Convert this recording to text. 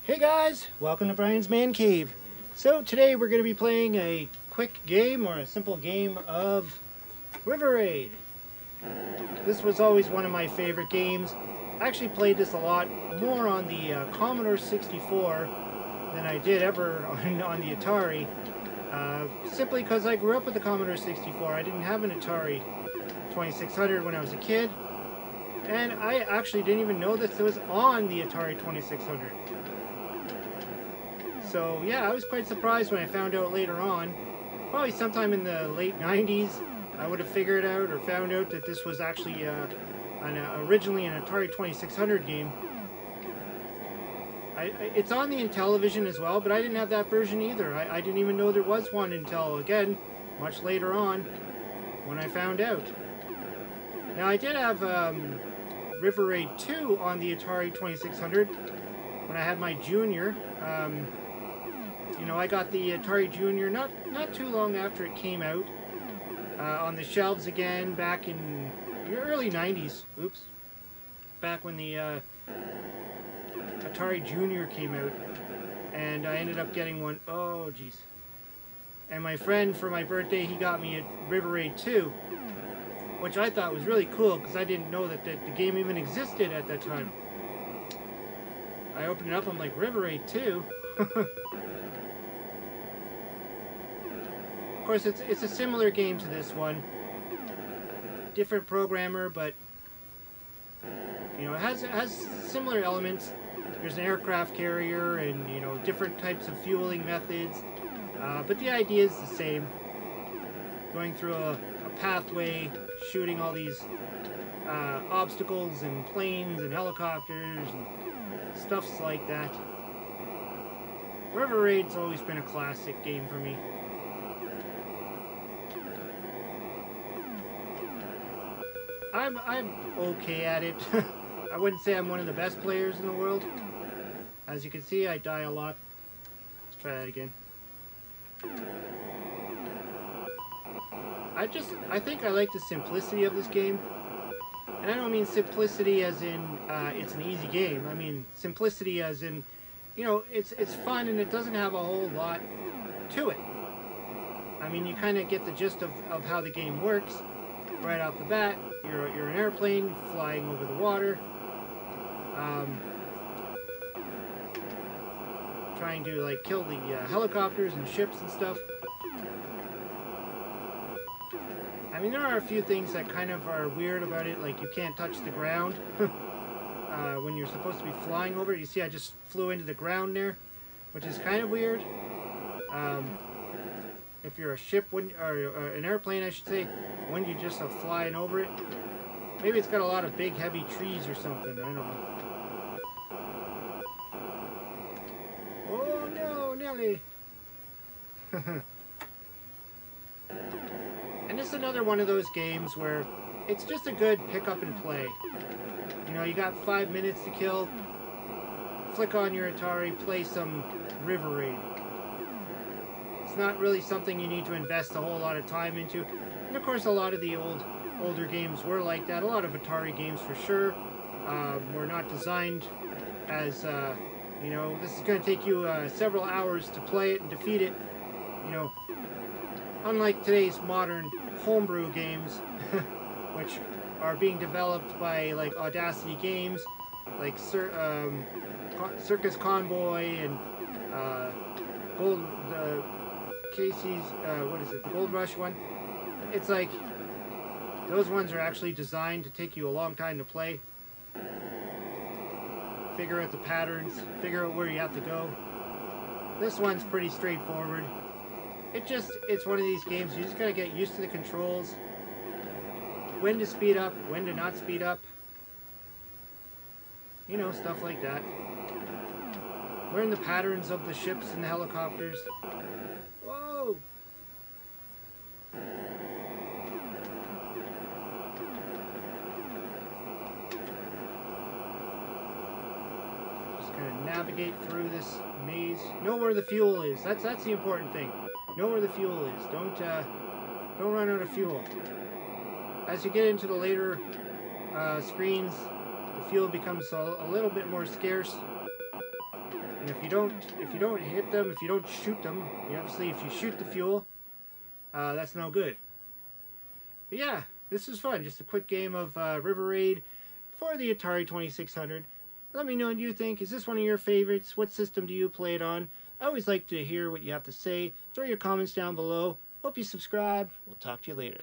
Hey guys, welcome to Brian's Man Cave. So today we're going to be playing a quick game or a simple game of River Raid. This was always one of my favorite games. I actually played this a lot more on the Commodore 64 than I did ever on the Atari. Simply because I grew up with the Commodore 64. I didn't have an Atari 2600 when I was a kid. And I actually didn't even know that it was on the Atari 2600. So yeah, I was quite surprised when I found out later on, probably sometime in the late 90s, I would have figured out or found out that this was actually originally an Atari 2600 game. It's on the Intellivision as well, but I didn't have that version either. I didn't even know there was one until, again, much later on when I found out. Now I did have River Raid 2 on the Atari 2600 when I had my Junior. You know, I got the Atari Junior not too long after it came out, on the shelves again back in the early 90s. Oops. Back when the Atari Junior came out, and I ended up getting one. Oh, geez. And my friend, for my birthday, he got me a River Raid 2, which I thought was really cool because I didn't know that the game even existed at that time. I opened it up, I'm like, River Raid 2? Of course, it's a similar game to this one. Different programmer, but you know, it has similar elements. There's an aircraft carrier and, you know, different types of fueling methods. But the idea is the same. Going through a pathway, shooting all these obstacles and planes and helicopters and stuffs like that. River Raid's always been a classic game for me. I'm okay at it. I wouldn't say I'm one of the best players in the world. As you can see, I die a lot. Let's try that again. I think I like the simplicity of this game. And I don't mean simplicity as in it's an easy game. I mean simplicity as in, you know, it's fun and it doesn't have a whole lot to it. I mean, you kind of get the gist of how the game works right off the bat. You're an airplane flying over the water, trying to like kill the helicopters and ships and stuff. I mean, there are a few things that kind of are weird about it, like you can't touch the ground when you're supposed to be flying over it. You see, I just flew into the ground there, which is kind of weird. If you're a ship, or an airplane, I should say, when you just flying over it. Maybe it's got a lot of big, heavy trees or something. I don't know. Oh no, Nelly! And this is another one of those games where it's just a good pick up and play. You know, you got 5 minutes to kill. Flick on your Atari, play some River Raid. It's not really something you need to invest a whole lot of time into. And of course, a lot of the older games were like that. A lot of Atari games, for sure, were not designed as, you know, this is going to take you several hours to play it and defeat it. You know, unlike today's modern homebrew games, which are being developed by like Audacity Games, like Circus Convoy and Casey's, what is it, the Gold Rush one. It's like, those ones are actually designed to take you a long time to play. Figure out the patterns, figure out where you have to go. This one's pretty straightforward. It's one of these games, you just gotta get used to the controls. When to speed up, when to not speed up. You know, stuff like that. Learn the patterns of the ships and the helicopters. Whoa! Just gonna navigate through this maze. Know where the fuel is. That's the important thing. Know where the fuel is. Don't run out of fuel. As you get into the later screens, the fuel becomes a little bit more scarce. And if you don't hit them, if you don't shoot them, obviously if you shoot the fuel, that's no good. But yeah, this was fun. Just a quick game of River Raid for the Atari 2600. Let me know what you think. Is this one of your favorites? What system do you play it on? I always like to hear what you have to say. Throw your comments down below. Hope you subscribe. We'll talk to you later.